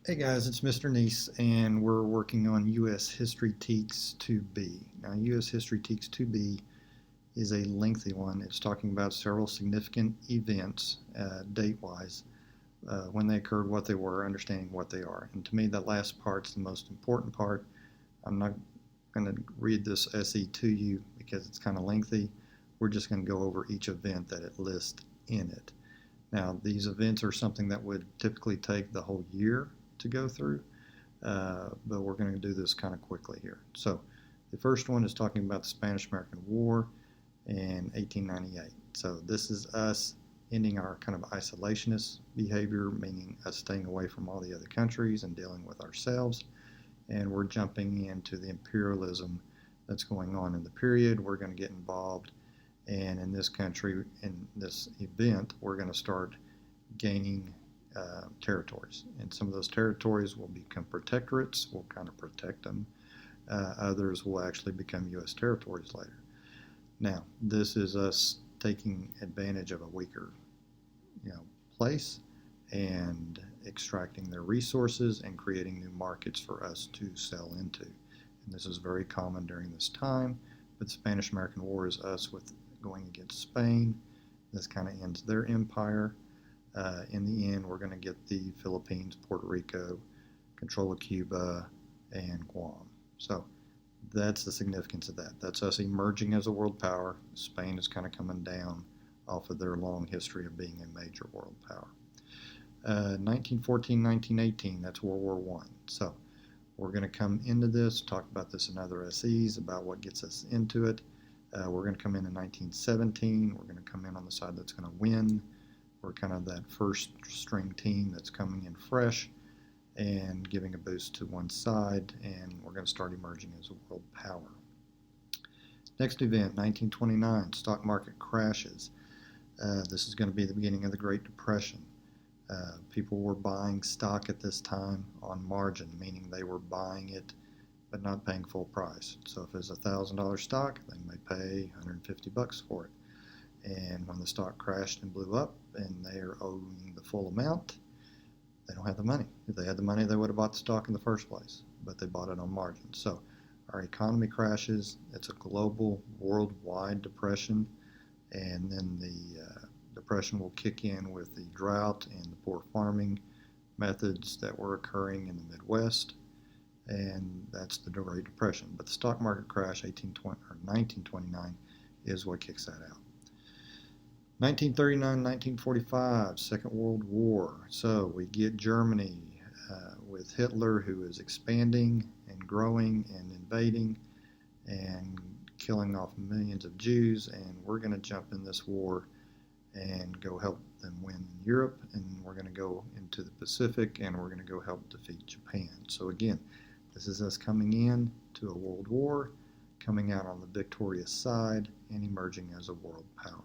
Hey guys, it's Mr. Neese, and we're working on U.S. History TEKS 2B. Now, U.S. History TEKS 2B is a lengthy one. It's talking about several significant events, date-wise, when they occurred, what they were, understanding what they are. And to me, that last part's the most important part. I'm not going to read this SE to you because it's kind of lengthy. We're just going to go over each event that it lists in it. Now, these events are something that would typically take the whole year to go through, but we're going to do this kind of quickly here. So, the first one is talking about the Spanish-American War in 1898. So, this is us ending our kind of isolationist behavior, meaning us staying away from all the other countries and dealing with ourselves. And we're jumping into the imperialism that's going on in the period. We're going to get involved, and in this country, in this event, we're going to start gaining territories. And some of those territories will become protectorates. We'll kind of protect them. Others will actually become U.S. territories later. Now, this is us taking advantage of a weaker, you know, place and extracting their resources and creating new markets for us to sell into. And this is very common during this time. But the Spanish-American War is us with going against Spain. This kind of ends their empire. In the end, we're going to get the Philippines, Puerto Rico, control of Cuba, and Guam. So that's the significance of that. That's us emerging as a world power. Spain is kind of coming down off of their long history of being a major world power. 1914, 1918, that's World War I. So we're going to come into this, talk about this in other SEs, about what gets us into it. We're going to come in 1917. We're going to come in on the side that's going to win. We're kind of that first string team that's coming in fresh and giving a boost to one side, and we're going to start emerging as a world power. Next event, 1929, stock market crashes. This is going to be the beginning of the Great Depression. People were buying stock at this time on margin, meaning they were buying it but not paying full price. So if it's $1,000 stock, they may pay $150 for it. And when the stock crashed and blew up and they are owing the full amount, they don't have the money. If they had the money, they would have bought the stock in the first place, but they bought it on margin. So our economy crashes. It's a global, worldwide depression, and then the depression will kick in with the drought and the poor farming methods that were occurring in the Midwest, and that's the Great Depression. But the stock market crash, 1929, is what kicks that out. 1939, 1945, Second World War. So we get Germany with Hitler, who is expanding and growing and invading and killing off millions of Jews, and we're going to jump in this war and go help them win in Europe, and we're going to go into the Pacific, and we're going to go help defeat Japan. So again, this is us coming in to a world war, coming out on the victorious side, and emerging as a world power.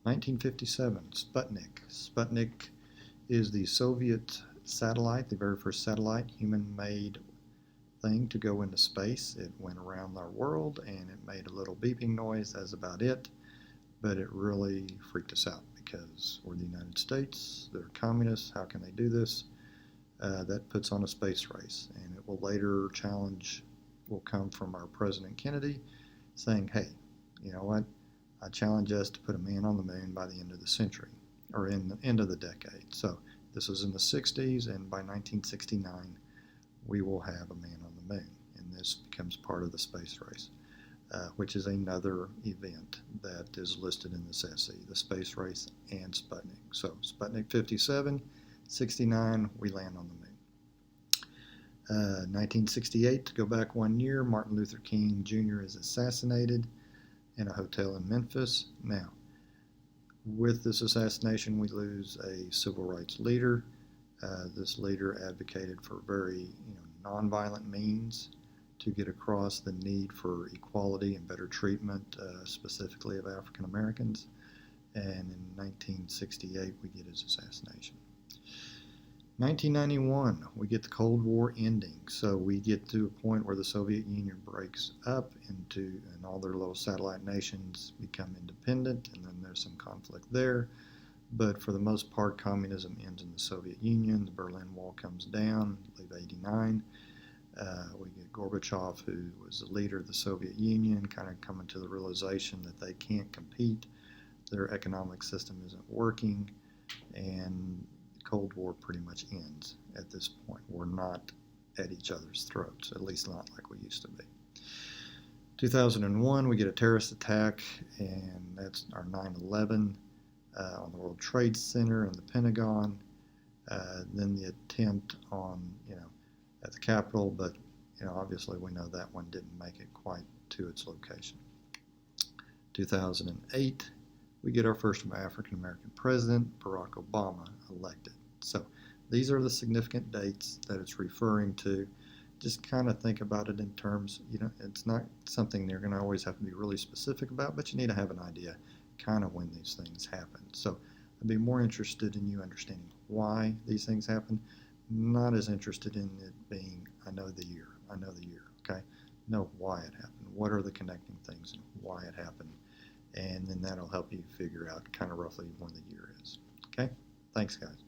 1957, Sputnik. Sputnik is the Soviet satellite, the very first satellite, human-made thing to go into space. It went around our world and it made a little beeping noise. That's about it. But it really freaked us out because we're the United States, they're communists, how can they do this? That puts on a space race, and it will later will come from our President Kennedy saying, hey, you know what, I challenge us to put a man on the moon by the end of the century, or in the end of the decade. So this was in the 60s, and by 1969, we will have a man on the moon, and this becomes part of the space race. Which is another event that is listed in this SE, the space race and Sputnik. So Sputnik 57, 69, we land on the moon. 1968, to go back 1 year, Martin Luther King Jr. is assassinated in a hotel in Memphis. Now, with this assassination, we lose a civil rights leader. This leader advocated for very nonviolent means to get across the need for equality and better treatment, specifically of African Americans. And in 1968, we get his assassination. 1991, we get the Cold War ending. So we get to a point where the Soviet Union breaks up and all their little satellite nations become independent, and then there's some conflict there. But for the most part, communism ends in the Soviet Union. The Berlin Wall comes down, I believe 89. We get Gorbachev, who was the leader of the Soviet Union, kind of coming to the realization that they can't compete. Their economic system isn't working, and the Cold War pretty much ends at this point. We're not at each other's throats, at least not like we used to be. 2001, we get a terrorist attack, and that's our 9/11 on the World Trade Center and the Pentagon. Then the attempt on, at the Capitol, but obviously we know that one didn't make it quite to its location. 2008, we get our first African American president, Barack Obama, elected. So these are the significant dates that it's referring to. Just kind of think about it in terms, it's not something they're going to always have to be really specific about, but you need to have an idea kind of when these things happen. So I'd be more interested in you understanding why these things happen, not as interested in it being, I know the year, okay? Know why it happened. What are the connecting things and why it happened? And then that'll help you figure out kind of roughly when the year is, okay? Thanks, guys.